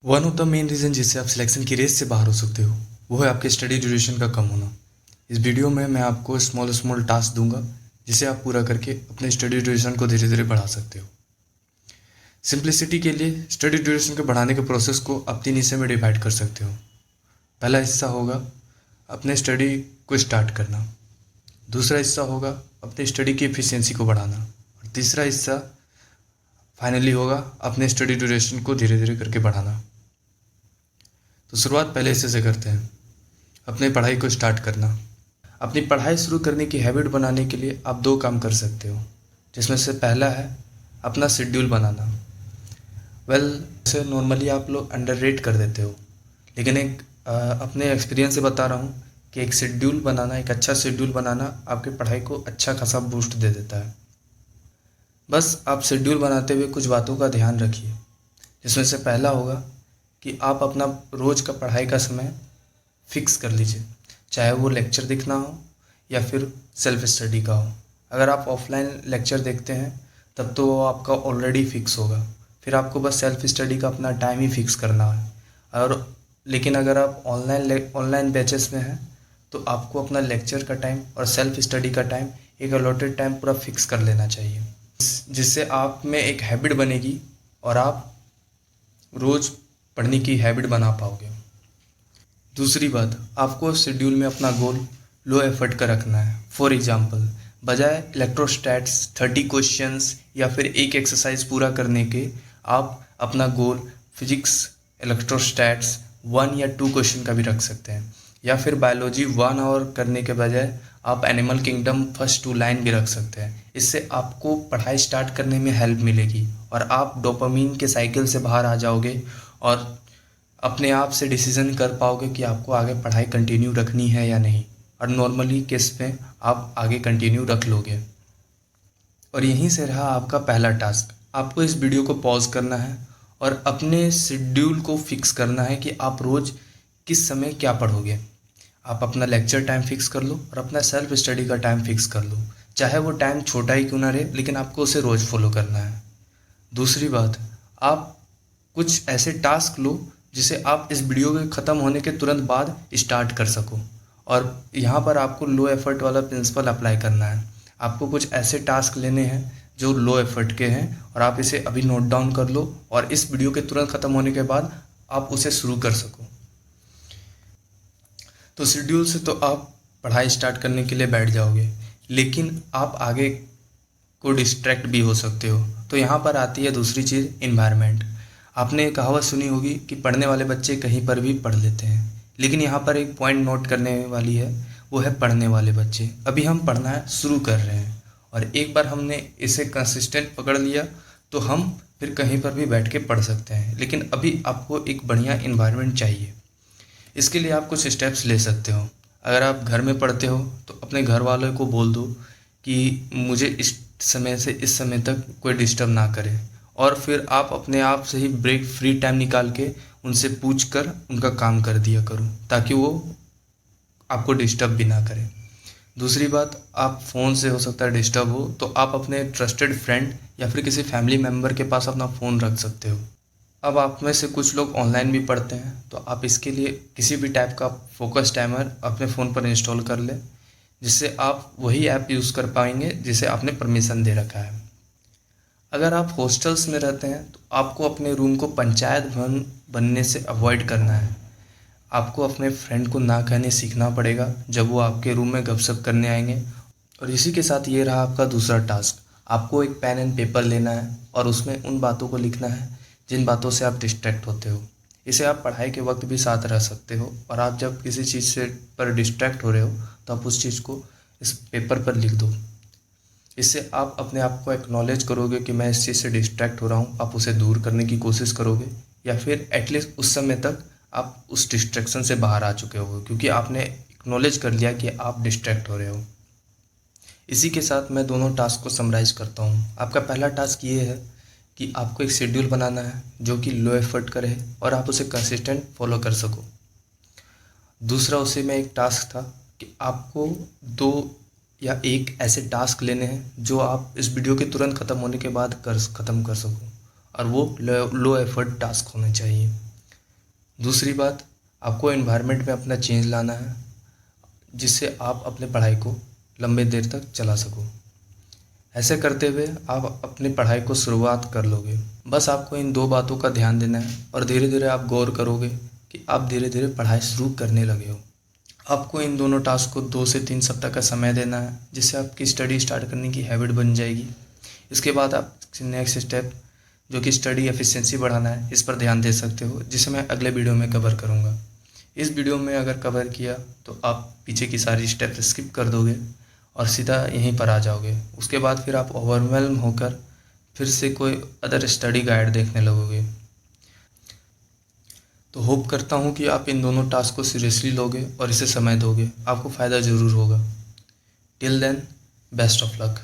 One of the main reason जिससे आप selection की रेस से बाहर हो सकते हो वो है आपके स्टडी ड्यूरेशन का कम होना। इस वीडियो में मैं आपको स्मॉल टास्क दूंगा जिसे आप पूरा करके अपने स्टडी ड्यूरेशन को धीरे धीरे बढ़ा सकते हो। सिंप्लिसिटी के लिए स्टडी ड्यूरेशन को बढ़ाने के प्रोसेस को आप 3 हिस्से में डिवाइड कर सकते हो। पहला हिस्सा होगा अपने स्टडी को स्टार्ट करना, दूसरा हिस्सा होगा अपने स्टडी की एफिशिएंसी को बढ़ाना और तीसरा हिस्सा फाइनली होगा अपने स्टडी ड्यूरेशन को धीरे धीरे करके बढ़ाना। तो शुरुआत पहले हिस्से से करते हैं, अपनी पढ़ाई को स्टार्ट करना। अपनी पढ़ाई शुरू करने की हैबिट बनाने के लिए आप 2 काम कर सकते हो, जिसमें से पहला है अपना शेड्यूल बनाना। इसे नॉर्मली आप लोग अंडररेट कर देते हो, लेकिन अपने एक्सपीरियंस से बता रहा हूँ कि एक शेड्यूल बनाना, एक अच्छा शेड्यूल बनाना आपकी पढ़ाई को अच्छा खासा बूस्ट दे देता है। बस आप शेड्यूल बनाते हुए कुछ बातों का ध्यान रखिए, जिसमें से पहला होगा कि आप अपना रोज़ का पढ़ाई का समय फिक्स कर लीजिए, चाहे वो लेक्चर देखना हो या फिर सेल्फ स्टडी का हो। अगर आप ऑफलाइन लेक्चर देखते हैं तब तो वो आपका ऑलरेडी फिक्स होगा, फिर आपको बस सेल्फ स्टडी का अपना टाइम ही फिक्स करना है। लेकिन अगर आप ऑनलाइन बैचेस में हैं तो आपको अपना लेक्चर का टाइम और सेल्फ स्टडी का टाइम, एक अलॉटेड टाइम पूरा फिक्स कर लेना चाहिए, जिससे आप में एक हैबिट बनेगी और आप रोज़ पढ़ने की हैबिट बना पाओगे। दूसरी बात, आपको शेड्यूल में अपना गोल लो एफर्ट का रखना है। फॉर एग्जांपल, बजाय इलेक्ट्रोस्टैट्स 30 क्वेश्चंस या फिर एक एक्सरसाइज पूरा करने के, आप अपना गोल फिजिक्स इलेक्ट्रोस्टैट्स 1 या 2 क्वेश्चन का भी रख सकते हैं, या फिर बायोलॉजी 1 आवर करने के बजाय आप एनिमल किंगडम फर्स्ट 2 लाइन भी रख सकते हैं। इससे आपको पढ़ाई स्टार्ट करने में हेल्प मिलेगी और आप डोपामीन के साइकिल से बाहर आ जाओगे और अपने आप से डिसीजन कर पाओगे कि आपको आगे पढ़ाई कंटिन्यू रखनी है या नहीं, और नॉर्मली केस में आप आगे कंटिन्यू रख लोगे। और यहीं से रहा आपका पहला टास्क। आपको इस वीडियो को पॉज करना है और अपने शेड्यूल को फिक्स करना है कि आप रोज़ किस समय क्या पढ़ोगे। आप अपना लेक्चर टाइम फिक्स कर लो और अपना सेल्फ स्टडी का टाइम फिक्स कर लो, चाहे वो टाइम छोटा ही क्यों ना रहे, लेकिन आपको उसे रोज़ फॉलो करना है। दूसरी बात, आप कुछ ऐसे टास्क लो जिसे आप इस वीडियो के ख़त्म होने के तुरंत बाद स्टार्ट कर सको, और यहाँ पर आपको लो एफर्ट वाला प्रिंसिपल अप्लाई करना है। आपको कुछ ऐसे टास्क लेने हैं जो लो एफर्ट के हैं और आप इसे अभी नोट डाउन कर लो और इस वीडियो के तुरंत ख़त्म होने के बाद आप उसे शुरू कर सको। तो शेड्यूल से तो आप पढ़ाई स्टार्ट करने के लिए बैठ जाओगे, लेकिन आप आगे को डिस्ट्रैक्ट भी हो सकते हो। तो यहाँ पर आती है दूसरी चीज़, इन्वायरमेंट। आपने एक कहावत सुनी होगी कि पढ़ने वाले बच्चे कहीं पर भी पढ़ लेते हैं, लेकिन यहाँ पर एक पॉइंट नोट करने वाली है, वो है पढ़ने वाले बच्चे। अभी हम पढ़ना शुरू कर रहे हैं और एक बार हमने इसे कंसिस्टेंट पकड़ लिया तो हम फिर कहीं पर भी बैठ के पढ़ सकते हैं, लेकिन अभी आपको एक बढ़िया इन्वायरमेंट चाहिए। इसके लिए आप कुछ स्टेप्स ले सकते हो। अगर आप घर में पढ़ते हो तो अपने घर वालों को बोल दो कि मुझे इस समय से इस समय तक कोई डिस्टर्ब ना करे, और फिर आप अपने आप से ही ब्रेक फ्री टाइम निकाल के उनसे पूछ कर उनका काम कर दिया करो, ताकि वो आपको डिस्टर्ब भी ना करें। दूसरी बात, आप फ़ोन से हो सकता है डिस्टर्ब हो तो आप अपने ट्रस्टेड फ्रेंड या फिर किसी फैमिली मेम्बर के पास अपना फ़ोन रख सकते हो। अब आप में से कुछ लोग ऑनलाइन भी पढ़ते हैं तो आप इसके लिए किसी भी टाइप का फोकस टाइमर अपने फ़ोन पर इंस्टॉल कर लें, जिससे आप वही ऐप यूज़ कर पाएंगे जिसे आपने परमिशन दे रखा है। अगर आप हॉस्टल्स में रहते हैं तो आपको अपने रूम को पंचायत भवन बनने से अवॉइड करना है। आपको अपने फ्रेंड को ना कहने सीखना पड़ेगा जब वो आपके रूम में गपशप करने आएंगे। और इसी के साथ ये रहा आपका दूसरा टास्क, आपको एक पेन एंड पेपर लेना है और उसमें उन बातों को लिखना है जिन बातों से आप डिस्ट्रैक्ट होते हो। इसे आप पढ़ाई के वक्त भी साथ रह सकते हो, और आप जब किसी चीज़ से पर डिस्ट्रैक्ट हो रहे हो तो आप उस चीज़ को इस पेपर पर लिख दो। इससे आप अपने आप को एक्नॉलेज करोगे कि मैं इस चीज़ से डिस्ट्रैक्ट हो रहा हूँ, आप उसे दूर करने की कोशिश करोगे, या फिर एटलीस्ट उस समय तक आप उस डिस्ट्रैक्शन से बाहर आ चुके हो क्योंकि आपने एक्नॉलेज कर लिया कि आप डिस्ट्रैक्ट हो रहे हो। इसी के साथ मैं दोनों टास्क को समराइज़ करता हूँ। आपका पहला टास्क ये है कि आपको एक शेड्यूल बनाना है जो कि लो एफर्ट का रहे और आप उसे कंसिस्टेंट फॉलो कर सको। दूसरा उसी में एक टास्क था कि आपको 2 या 1 ऐसे टास्क लेने हैं जो आप इस वीडियो के तुरंत ख़त्म होने के बाद ख़त्म कर सको, और वो लो एफर्ट टास्क होने चाहिए। दूसरी बात, आपको एनवायरनमेंट में अपना चेंज लाना है जिससे आप अपने पढ़ाई को लंबे देर तक चला सको। ऐसे करते हुए आप अपनी पढ़ाई को शुरुआत कर लोगे। बस आपको इन 2 बातों का ध्यान देना है और धीरे धीरे आप गौर करोगे कि आप धीरे धीरे पढ़ाई शुरू करने लगे हो। आपको इन दोनों टास्क को 2 से 3 सप्ताह का समय देना है, जिससे आपकी स्टडी स्टार्ट करने की हैबिट बन जाएगी। इसके बाद आप नेक्स्ट स्टेप जो कि स्टडी एफिशिएंसी बढ़ाना है, इस पर ध्यान दे सकते हो, जिसे मैं अगले वीडियो में कवर करूँगा। इस वीडियो में अगर कवर किया तो आप पीछे की सारी स्टेप स्किप कर दोगे और सीधा यहीं पर आ जाओगे। उसके बाद फिर आप ओवरवेल्म होकर फिर से कोई अदर स्टडी गाइड देखने लगोगे। तो होप करता हूँ कि आप इन दोनों टास्क को सीरियसली लोगे और इसे समय दोगे। आपको फ़ायदा ज़रूर होगा। Till then, best of luck.